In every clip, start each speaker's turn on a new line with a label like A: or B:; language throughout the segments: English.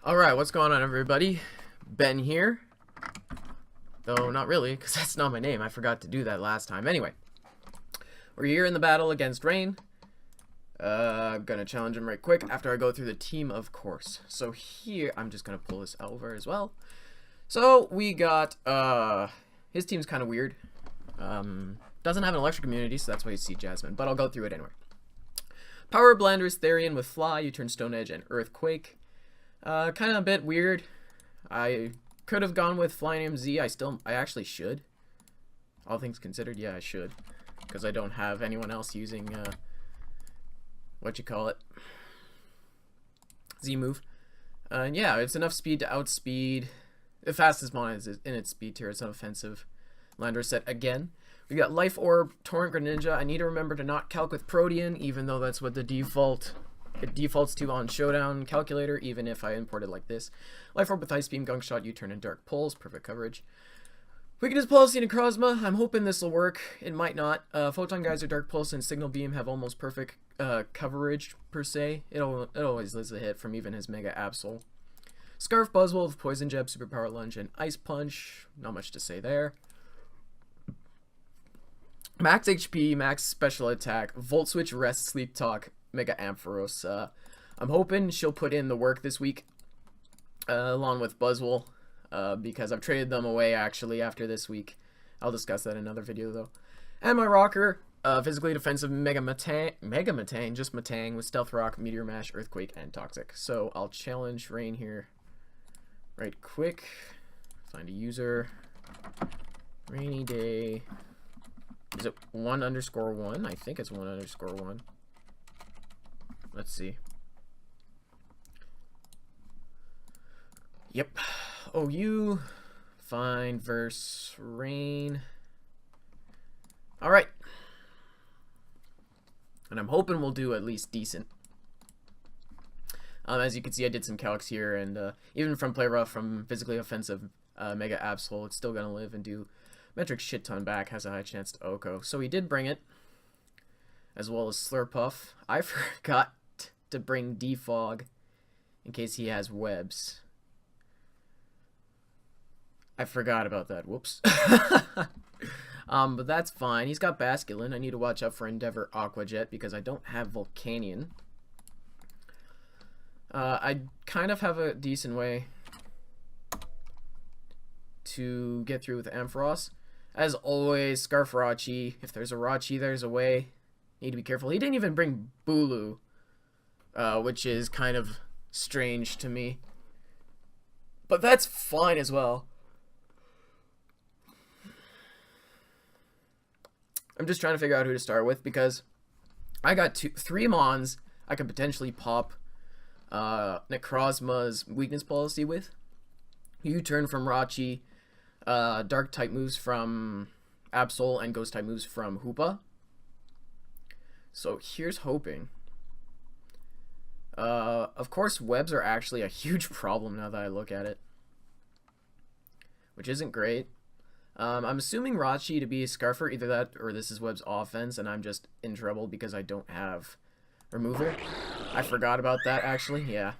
A: Alright, what's going on, everybody? Ben here. Though, not really, because that's not my name. I forgot to do that last time. Anyway, we're here in the battle against Rain. I'm gonna challenge him right quick after I go through the team, of course. So here, I'm just gonna pull this over as well. So, we got, his team's kind of weird. Doesn't have an electric immunity, so that's why you see Jasmine, but I'll go through it anyway. Power Blander's Therian with Fly, U-turn Stone Edge, and Earthquake. Kind of a bit weird. I could have gone with Flying MZ. I actually should. All things considered, yeah, I should. Because I don't have anyone else using, Z move. And yeah, it's enough speed to outspeed. The fastest mon is in its speed tier. It's an offensive lander set again. We got Life Orb, Torrent Greninja. I need to remember to not calc with Protean, even though that's what the default... It defaults to on Showdown Calculator, even if I import it like this. Life Orb with Ice Beam, Gunk Shot, U-turn, and Dark Pulse. Perfect coverage. Weakness Policy and Necrozma. I'm hoping this will work. It might not. Photon Geyser, Dark Pulse, and Signal Beam have almost perfect coverage, per se. It always lives a hit from even his Mega Absol. Scarf Buzzwole with Poison Jab, Superpower Lunge, and Ice Punch. Not much to say there. Max HP, Max Special Attack, Volt Switch, Rest, Sleep Talk, Mega Ampharos. I'm hoping she'll put in the work this week, along with Buzzwole, because I've traded them away actually after this week. I'll discuss that in another video though. And my rocker, physically defensive Mega Matang, just Matang with Stealth Rock, Meteor Mash, Earthquake, and Toxic. So I'll challenge Rain here right quick. Find a user. Rainy day. Is it 1_1? I think it's 1_1. Let's see. Yep. OU. Fine. Verse. Rain. Alright. And I'm hoping we'll do at least decent. As you can see, I did some calcs here, and even from Play Rough, from physically offensive Mega Absol, it's still going to live and do metric shit ton back, has a high chance to Oko. So he did bring it, as well as Slurpuff. I forgot to bring Defog in case he has webs. I forgot about that. Whoops. But that's fine. He's got Basculin. I need to watch out for Endeavor Aqua Jet because I don't have Volcanion. I kind of have a decent way to get through with Ampharos. As always, Scarf Rachi. If there's a Rachi, there's a way. Need to be careful. He didn't even bring Bulu, which is kind of strange to me. But that's fine as well. I'm just trying to figure out who to start with because I got three Mons I could potentially pop Necrozma's weakness policy with. U-turn from Rachi. Dark type moves from Absol and Ghost type moves from Hoopa. So here's hoping. Of course, webs are actually a huge problem now that I look at it, which isn't great. I'm assuming Rachi to be a Scarfer, either that or this is web's offense, and I'm just in trouble because I don't have removal. I forgot about that actually. Yeah,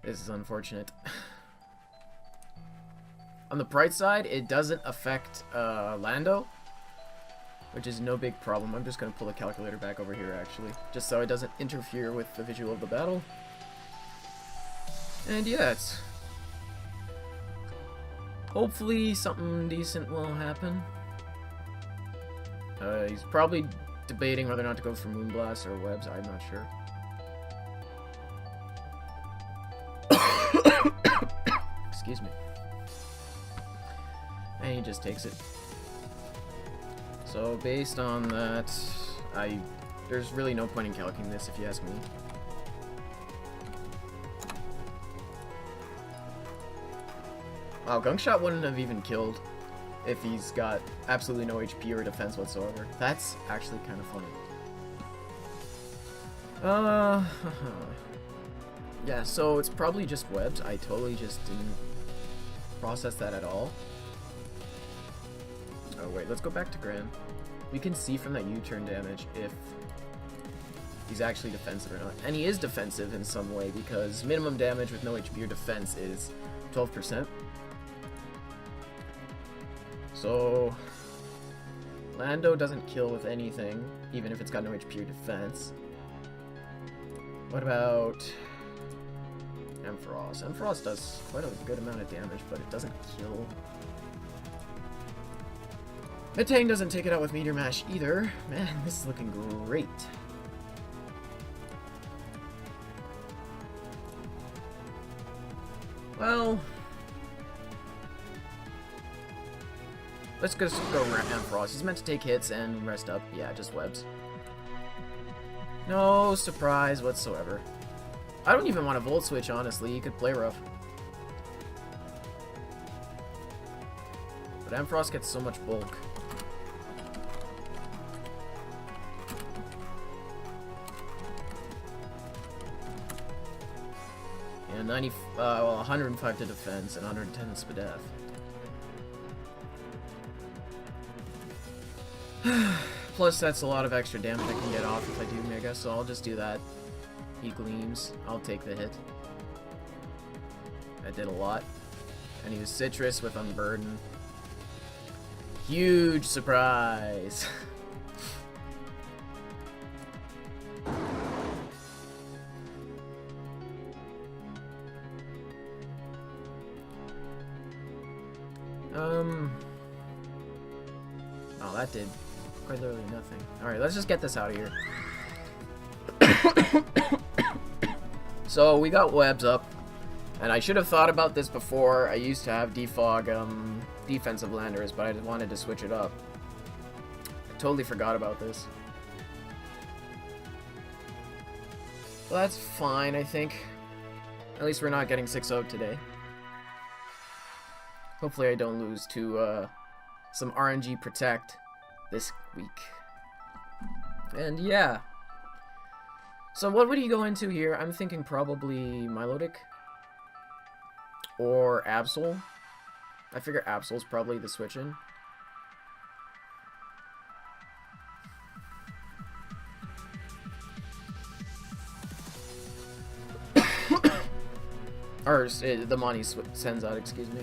A: this is unfortunate. On the bright side, it doesn't affect Lando, which is no big problem. I'm just going to pull the calculator back over here, actually, just so it doesn't interfere with the visual of the battle. And yeah, it's... hopefully something decent will happen. He's probably debating whether or not to go for Moonblast or Webs. I'm not sure. Excuse me. And he just takes it. So based on that, there's really no point in calculating this if you ask me. Wow, Gunk Shot wouldn't have even killed if he's got absolutely no HP or defense whatsoever. That's actually kind of funny. Yeah, so it's probably just webs. I totally just didn't process that at all. Oh wait, let's go back to Gran. We can see from that U-turn damage if he's actually defensive or not. And he is defensive in some way, because minimum damage with no HP or defense is 12%. So Lando doesn't kill with anything, even if it's got no HP or defense. What about Ampharos? Ampharos does quite a good amount of damage, but it doesn't kill. Metang doesn't take it out with Meteor Mash either. Man, this is looking great. Well, let's just go Ampharos. He's meant to take hits and rest up. Yeah, just webs. No surprise whatsoever. I don't even want to Volt Switch, honestly. You could play rough. But Ampharos gets so much bulk. And 105 to defense and 110 to Spadef. Plus, that's a lot of extra damage I can get off if I do Mega, so I'll just do that. He gleams. I'll take the hit. That did a lot. And he was Citrus with Unburden. Huge surprise! Oh, that did quite literally nothing. Alright, let's just get this out of here. So, we got webs up. And I should have thought about this before. I used to have defog defensive landers, but I just wanted to switch it up. I totally forgot about this. Well, that's fine, I think. At least we're not getting 6-0 today. Hopefully I don't lose to some RNG Protect this week. And yeah. So what would he go into here? I'm thinking probably Milotic. Or Absol. I figure Absol's probably the switch in. Or the Monty sends out, excuse me.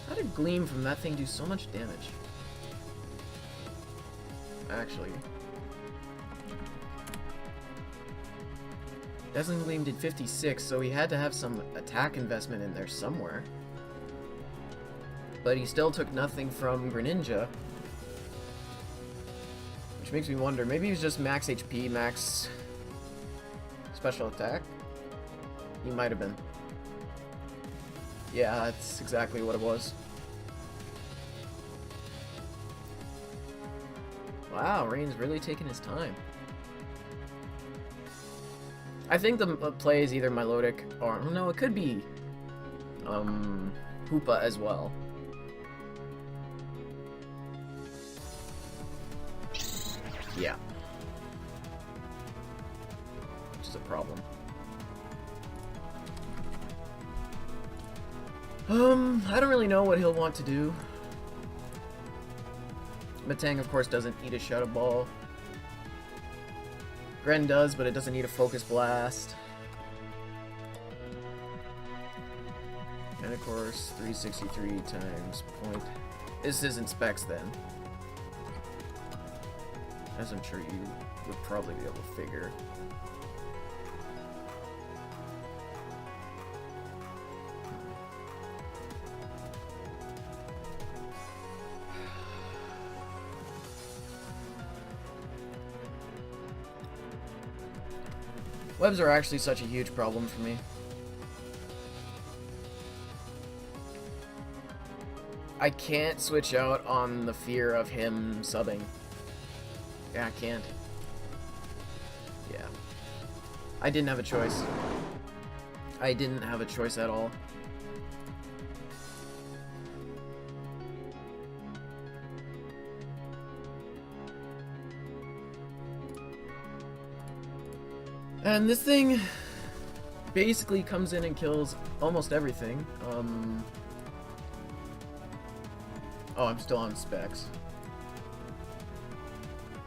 A: How did Gleam from that thing do so much damage? Actually, Dazzling Gleam did 56, so he had to have some attack investment in there somewhere. But he still took nothing from Greninja, which makes me wonder, maybe he was just max HP, max special attack? He might have been. Yeah, that's exactly what it was. Wow, Rain's really taking his time. I think the play is either Milotic or... no, it could be Hoopa as well. Yeah. Which is a problem. I don't really know what he'll want to do. Metang, of course, doesn't need a Shadow Ball. Gren does, but it doesn't need a Focus Blast. And of course, 363 times point. This isn't specs then. As I'm sure you would probably be able to figure. Webs are actually such a huge problem for me. I can't switch out on the fear of him subbing. Yeah, I can't. Yeah. I didn't have a choice. I didn't have a choice at all. And this thing basically comes in and kills almost everything. Oh, I'm still on specs.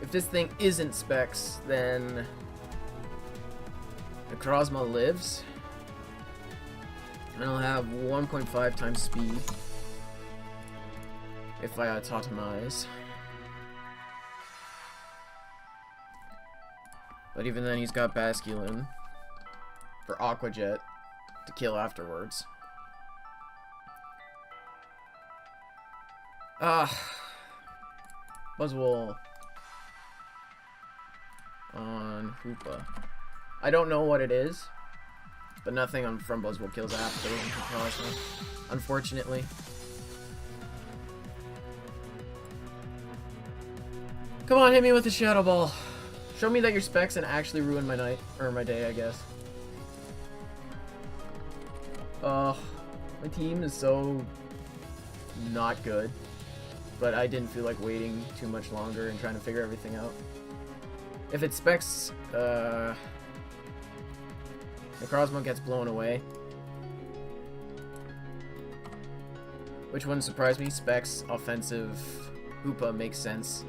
A: If this thing isn't specs, then the Krozma lives. And I'll have 1.5 times speed if I totemize. But even then, he's got Basculin for Aqua Jet to kill afterwards. Buzzwole on Hoopa. I don't know what it is, but nothing from Buzzwole kills after Cosmo, unfortunately. Come on, hit me with the Shadow Ball. Show me that your specs and actually ruin my night, or my day, I guess. My team is so not good, but I didn't feel like waiting too much longer and trying to figure everything out. If it specs, the Necrozma gets blown away, which wouldn't surprise me. Specs, offensive, Hoopa makes sense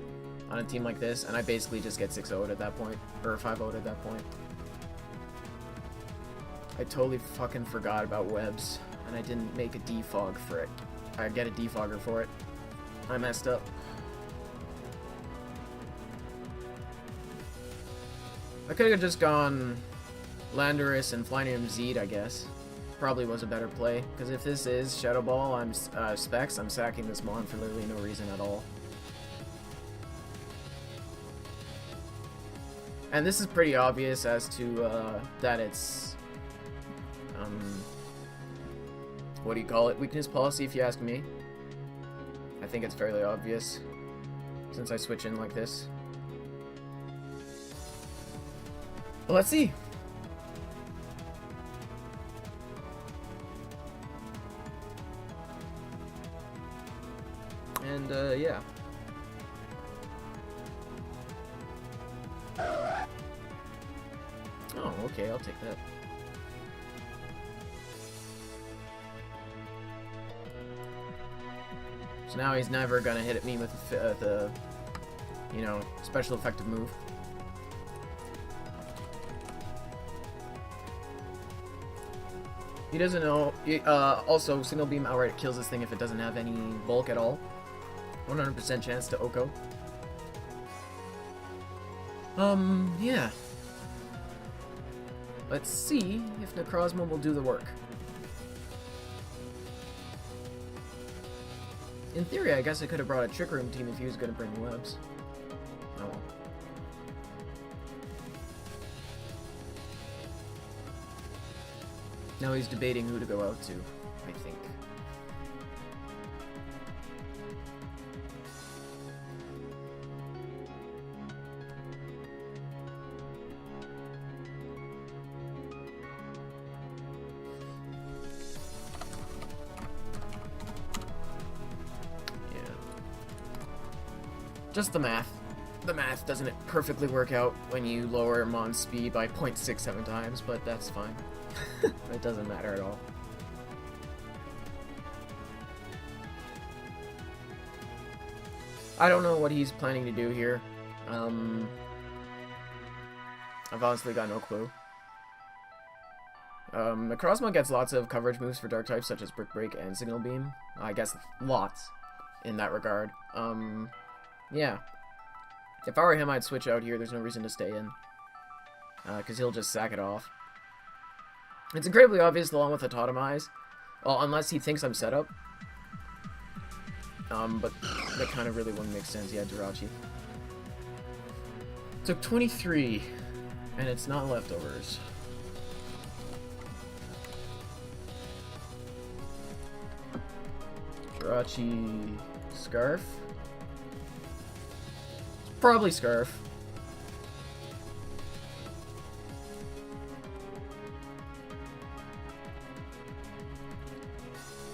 A: on a team like this, and I basically just get 6-0'd at that point, or 5-0'd at that point. I totally fucking forgot about webs, and I didn't make a defog for it. I get a defogger for it. I messed up. I could have just gone Landorus and Flynium Zed, I guess. Probably was a better play, because if this is Shadow Ball, I'm specs, I'm sacking this Mon for literally no reason at all. And this is pretty obvious as to that it's what do you call it? Weakness policy, if you ask me. I think it's fairly obvious since I switch in like this. Well, let's see. And yeah. Oh, okay, I'll take that. So now he's never gonna hit at me with the you know, special effective move. He doesn't know. Also, Signal Beam outright kills this thing if it doesn't have any bulk at all. 100% chance to Oko. Yeah. Let's see if Necrozma will do the work. In theory, I guess I could have brought a Trick Room team if he was going to bring webs. Oh well. Now he's debating who to go out to, I think. Just the math. The math doesn't perfectly work out when you lower Mon's speed by 0.67 times, but that's fine. It doesn't matter at all. I don't know what he's planning to do here. I've honestly got no clue. Necrozma gets lots of coverage moves for dark types such as Brick Break and Signal Beam. I guess lots in that regard. Yeah. If I were him, I'd switch out here. There's no reason to stay in. Because he'll just sack it off. It's incredibly obvious along with the Totemize. Well, unless he thinks I'm set up. But that kind of really wouldn't make sense. He had Jirachi. Took 23. And it's not leftovers. Jirachi Scarf. Probably Scarf.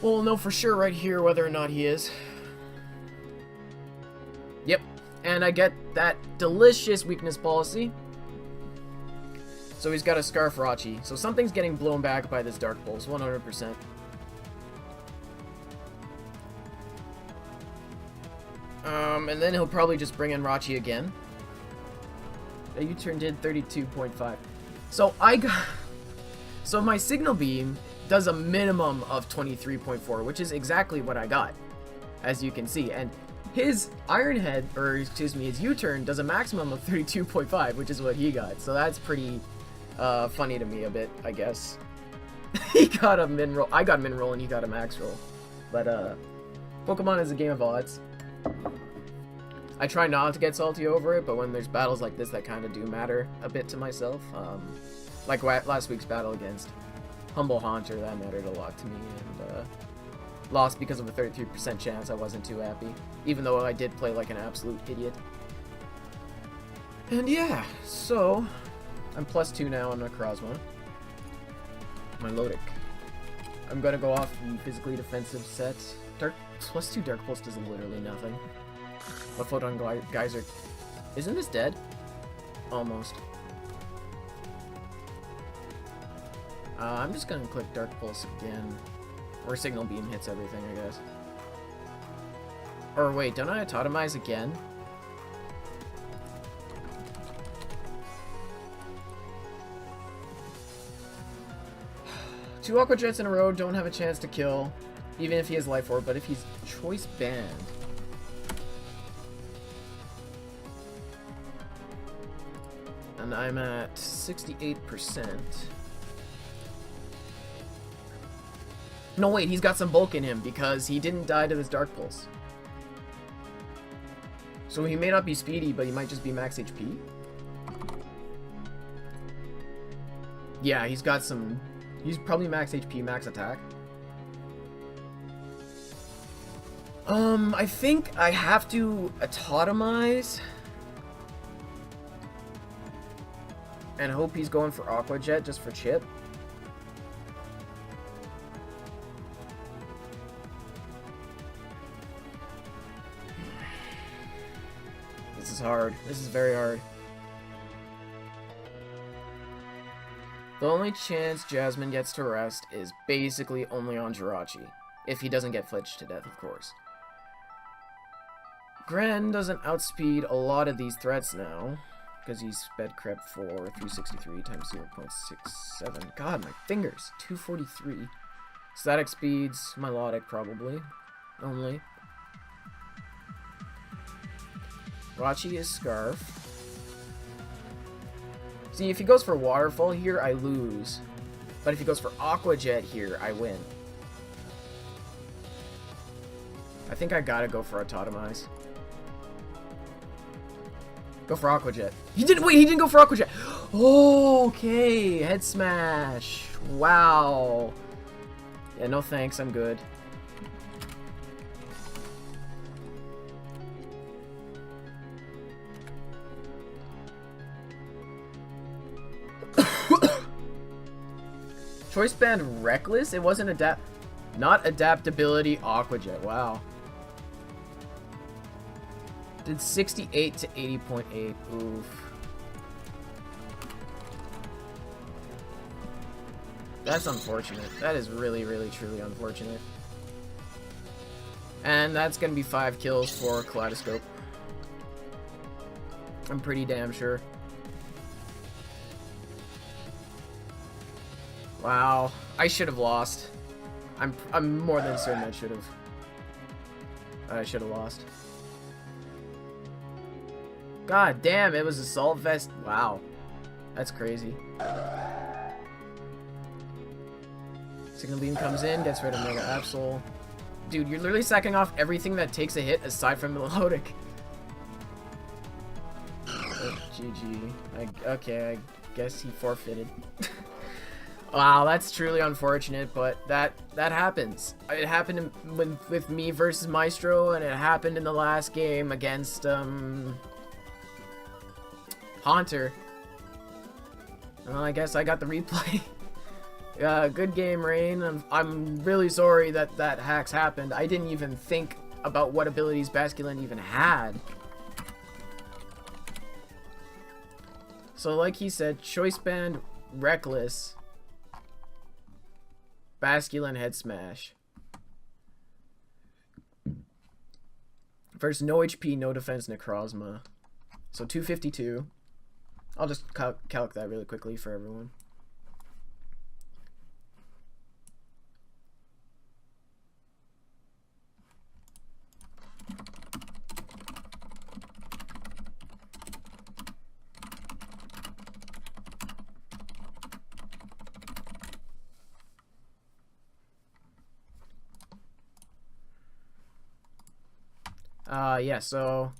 A: We'll know for sure right here whether or not he is. Yep. And I get that delicious weakness policy. So he's got a Scarf Rachi. So something's getting blown back by this Dark Pulse, 100%. And then he'll probably just bring in Rachi again. The U-turn did 32.5. So so my Signal Beam does a minimum of 23.4, which is exactly what I got, as you can see. And his Iron Head, or excuse me, his U-turn does a maximum of 32.5, which is what he got. So that's pretty funny to me a bit, I guess. He got a min roll. I got min roll and he got a max roll. But Pokemon is a game of odds. I try not to get salty over it, but when there's battles like this that kind of do matter a bit to myself, like last week's battle against Humble Haunter, that mattered a lot to me, and lost because of a 33% chance. I wasn't too happy, even though I did play like an absolute idiot. And yeah, so I'm +2 now on my Krosma. My Lodic. I'm gonna go off the physically defensive set. +2 Dark Pulse does literally nothing. But Photon Geyser. Isn't this dead? Almost. I'm just gonna click Dark Pulse again. Or Signal Beam hits everything, I guess. Or wait, don't I autotomize again? Two Aqua Jets in a row don't have a chance to kill, even if he has Life Orb, but if he's Choice Band. And I'm at 68%. No, wait, he's got some bulk in him because he didn't die to this Dark Pulse. So he may not be speedy, but he might just be max HP. Yeah, he's got some... He's probably max HP, max attack. I think I have to autotomize and hope he's going for Aqua Jet just for chip. This is hard. This is very hard. The only chance Jasmine gets to rest is basically only on Jirachi. If he doesn't get flinched to death, of course. Gren doesn't outspeed a lot of these threats now, because he's sped crept for 363 times 0.67. God, my fingers! 243. Static speeds, melodic probably. Only. Rachi is Scarf. See, if he goes for Waterfall here, I lose. But if he goes for Aqua Jet here, I win. I think I gotta go for Autotomize. Go for Aqua Jet. He didn't- wait, he didn't go for Aqua Jet! Oh, okay, Head Smash. Wow. Yeah, no thanks, I'm good. Choice Band Reckless? It wasn't not adaptability Aqua Jet. Wow. Did 68 to 80.8. Oof. That's unfortunate. That is really, really, truly unfortunate. And that's gonna be 5 kills for Kaleidoscope. I'm pretty damn sure. Wow, I should have lost. I'm more than certain I should have. I should have lost. God damn, it was Assault Vest. Wow, that's crazy. Signal Beam comes in, gets rid of Mega Absol. Dude, you're literally sacking off everything that takes a hit aside from Melodic. Oh, GG. Okay, I guess he forfeited. Wow, that's truly unfortunate, but that happens. It happened with me versus Maestro, and it happened in the last game against Haunter. Well, I guess I got the replay. Good game, Rain. I'm really sorry that hacks happened. I didn't even think about what abilities Basculin even had. So like he said, Choice Band, Reckless, Basculin, Head Smash. First, no HP, no defense, Necrozma. So 252. I'll just calc that really quickly for everyone. Yeah, so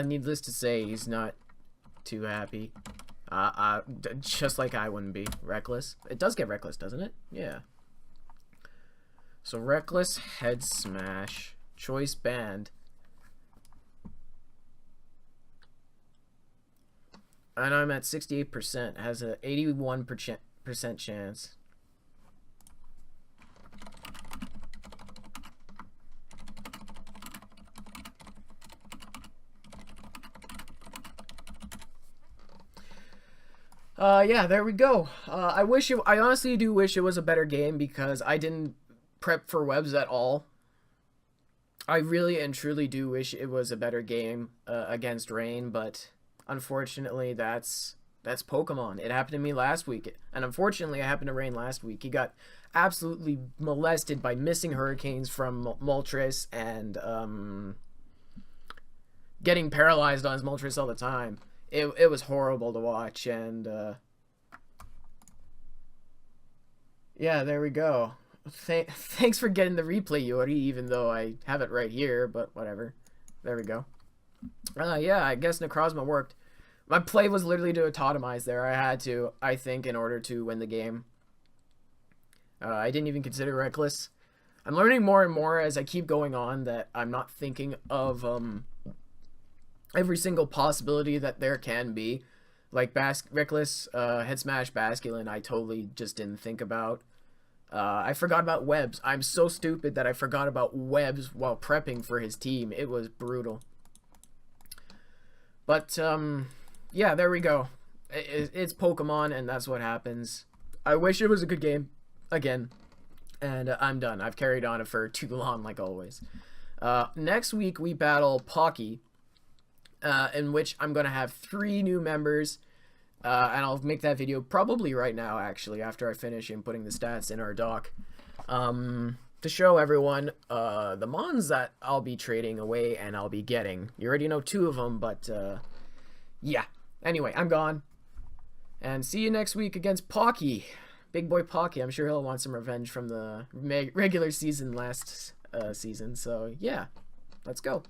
A: needless to say, he's not too happy. Just like I wouldn't be. Reckless. It does get Reckless, doesn't it? Yeah. So Reckless, Head Smash, Choice Band. And I'm at 68%. Has a 81% chance. Yeah, there we go. I honestly do wish it was a better game because I didn't prep for webs at all. I really and truly do wish it was a better game against Rain, but unfortunately that's Pokemon. It happened to me last week, and unfortunately it happened to Rain last week. He got absolutely molested by missing hurricanes from Moltres and getting paralyzed on his Moltres all the time. It was horrible to watch, and yeah, there we go. Thanks for getting the replay, Yori, even though I have it right here, but whatever. There we go. Yeah, I guess Necrozma worked. My play was literally to autotomize there. I had to, I think, in order to win the game. I didn't even consider Reckless. I'm learning more and more as I keep going on that I'm not thinking of every single possibility that there can be. Like Reckless, Head Smash, Basculin, I totally just didn't think about. I forgot about webs. I'm so stupid that I forgot about webs while prepping for his team. It was brutal. But, yeah, there we go. It's Pokemon, and that's what happens. I wish it was a good game, again. And I'm done. I've carried on for too long, like always. Next week, we battle Pocky, in which I'm going to have 3 new members. And I'll make that video probably right now, actually, after I finish inputting the stats in our doc. To show everyone the mons that I'll be trading away and I'll be getting. You already know 2 of them, but yeah. Anyway, I'm gone. And see you next week against Pocky. Big boy Pocky. I'm sure he'll want some revenge from the regular season last season. So, yeah. Let's go.